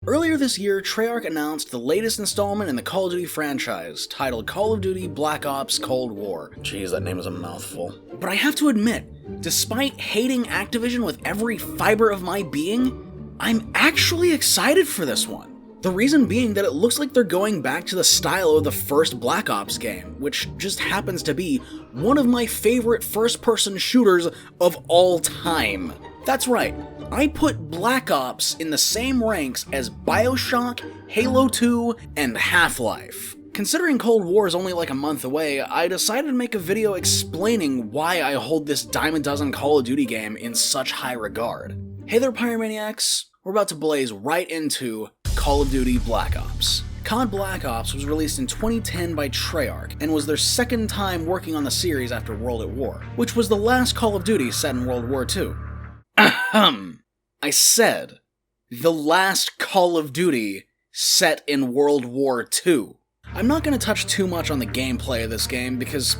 Earlier this year, Treyarch announced the latest installment in the Call of Duty franchise, titled Call of Duty Black Ops Cold War. Jeez, that name is a mouthful. But I have to admit, despite hating Activision with every fiber of my being, I'm actually excited for this one. The reason being that it looks like they're going back to the style of the first Black Ops game, which just happens to be one of my favorite first-person shooters of all time. That's right, I put Black Ops in the same ranks as BioShock, Halo 2, and Half-Life. Considering Cold War is only like a month away, I decided to make a video explaining why I hold this dime a dozen Call of Duty game in such high regard. Hey there, Pyromaniacs, we're about to blaze right into Call of Duty Black Ops. COD Black Ops was released in 2010 by Treyarch, and was their second time working on the series after World at War, which was the last Call of Duty set in World War II. I said, the last Call of Duty set in World War II. I'm not going to touch too much on the gameplay of this game because,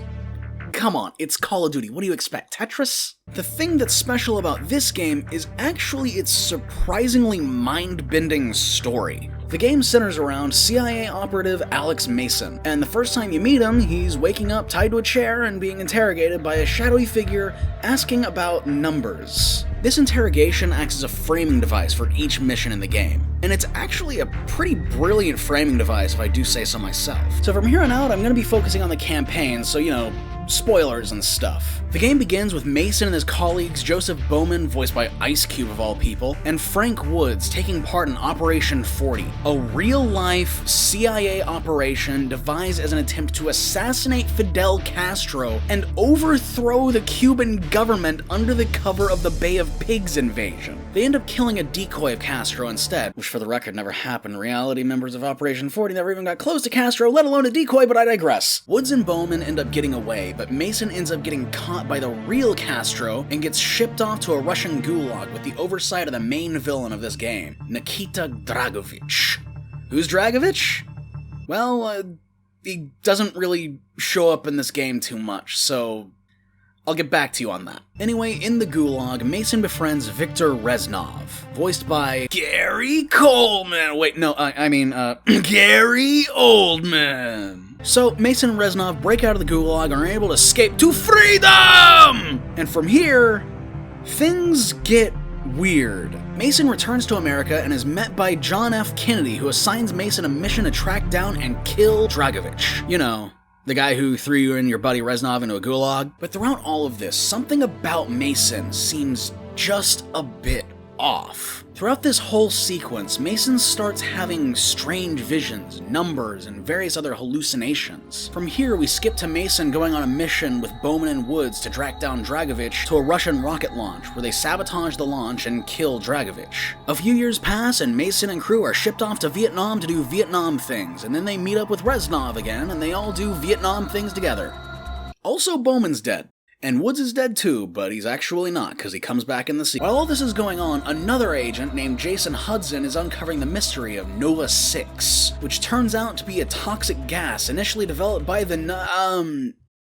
come on, it's Call of Duty, what do you expect, Tetris? The thing that's special about this game is actually its surprisingly mind-bending story. The game centers around CIA operative Alex Mason, and the first time you meet him, he's waking up tied to a chair and being interrogated by a shadowy figure asking about numbers. This interrogation acts as a framing device for each mission in the game, and it's actually a pretty brilliant framing device if I do say so myself. So from here on out, I'm going to be focusing on the campaign, so you know, spoilers and stuff. The game begins with Mason and his colleagues Joseph Bowman, voiced by Ice Cube of all people, and Frank Woods taking part in Operation 40, a real-life CIA operation devised as an attempt to assassinate Fidel Castro and overthrow the Cuban government under the cover of the Bay of Pigs invasion. They end up killing a decoy of Castro instead, which for the record never happened. In reality, members of Operation 40 never even got close to Castro, let alone a decoy, but I digress. Woods and Bowman end up getting away, but Mason ends up getting caught by the real Castro and gets shipped off to a Russian gulag with the oversight of the main villain of this game, Nikita Dragovich. Who's Dragovich? Well, he doesn't really show up in this game too much, so I'll get back to you on that. Anyway, in the gulag, Mason befriends Viktor Reznov, voiced by Gary Coleman. Wait, no, I mean, Gary Oldman. So, Mason and Reznov break out of the gulag and are able to escape to freedom! And from here, things get weird. Mason returns to America and is met by John F. Kennedy, who assigns Mason a mission to track down and kill Dragovich. You know, the guy who threw you and your buddy Reznov into a gulag. But throughout all of this, something about Mason seems just a bit off. Throughout this whole sequence, Mason starts having strange visions, numbers, and various other hallucinations. From here, we skip to Mason going on a mission with Bowman and Woods to track down Dragovich to a Russian rocket launch, where they sabotage the launch and kill Dragovich. A few years pass, and Mason and crew are shipped off to Vietnam to do Vietnam things, and then they meet up with Reznov again, and they all do Vietnam things together. Also, Bowman's dead. And Woods is dead too, but he's actually not, because he comes back in the sequel. While all this is going on, another agent named Jason Hudson is uncovering the mystery of Nova 6, which turns out to be a toxic gas initially developed by the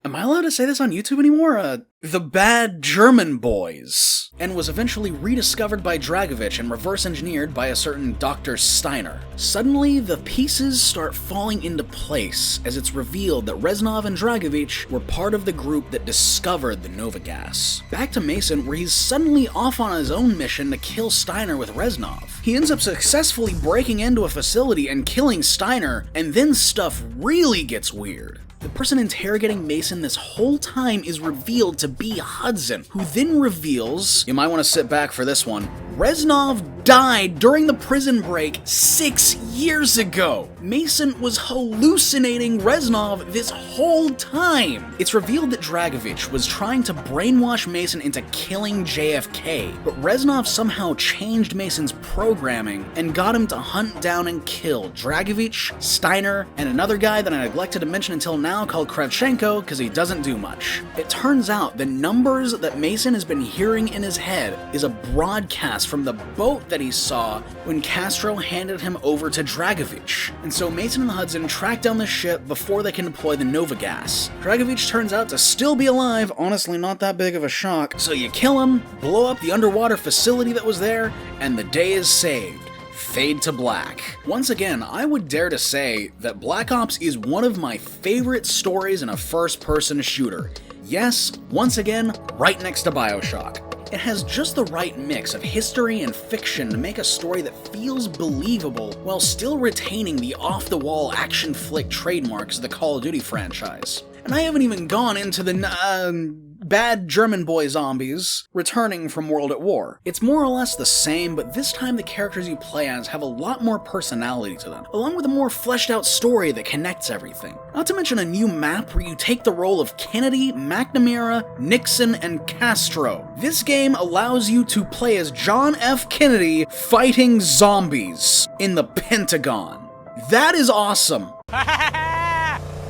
am I allowed to say this on YouTube anymore? The bad German boys, and was eventually rediscovered by Dragovich and reverse engineered by a certain Dr. Steiner. Suddenly, the pieces start falling into place as it's revealed that Reznov and Dragovich were part of the group that discovered the Nova gas. Back to Mason, where he's suddenly off on his own mission to kill Steiner with Reznov. He ends up successfully breaking into a facility and killing Steiner, and then stuff really gets weird. The person interrogating Mason this whole time is revealed to be Hudson, who then reveals, you might want to sit back for this one, Reznov died during the prison break 6 years ago. Mason was hallucinating Reznov this whole time. It's revealed that Dragovich was trying to brainwash Mason into killing JFK, but Reznov somehow changed Mason's programming and got him to hunt down and kill Dragovich, Steiner, and another guy that I neglected to mention until now called Kravchenko because he doesn't do much. It turns out the numbers that Mason has been hearing in his head is a broadcast from the boat that he saw when Castro handed him over to Dragovich. And so Mason and Hudson track down the ship before they can deploy the Nova gas. Dragovich turns out to still be alive, honestly not that big of a shock, so you kill him, blow up the underwater facility that was there, and the day is saved. fade to black. Once again, I would dare to say that Black Ops is one of my favorite stories in a first-person shooter. Yes, once again, right next to BioShock. It has just the right mix of history and fiction to make a story that feels believable while still retaining the off-the-wall action flick trademarks of the Call of Duty franchise. And I haven't even gone into the bad German boy zombies returning from World at War. It's more or less the same, but this time the characters you play as have a lot more personality to them, along with a more fleshed out story that connects everything. Not to mention a new map where you take the role of Kennedy, McNamara, Nixon, and Castro. This game allows you to play as John F. Kennedy fighting zombies in the Pentagon. That is awesome.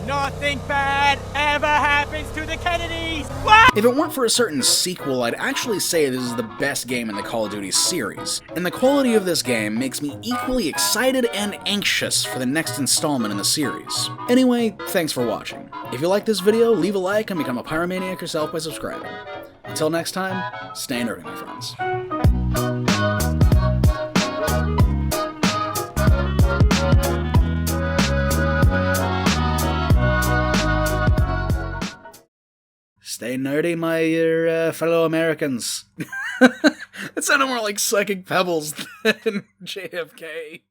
Nothing bad ever happens to the Kennedys! What? If it weren't for a certain sequel, I'd actually say this is the best game in the Call of Duty series, and the quality of this game makes me equally excited and anxious for the next installment in the series. Anyway, thanks for watching. If you like this video, leave a like and become a pyromaniac yourself by subscribing. Until next time, stay nerdy, my friends. Stay nerdy, my fellow Americans. It sounded more like Psychic Pebbles than JFK.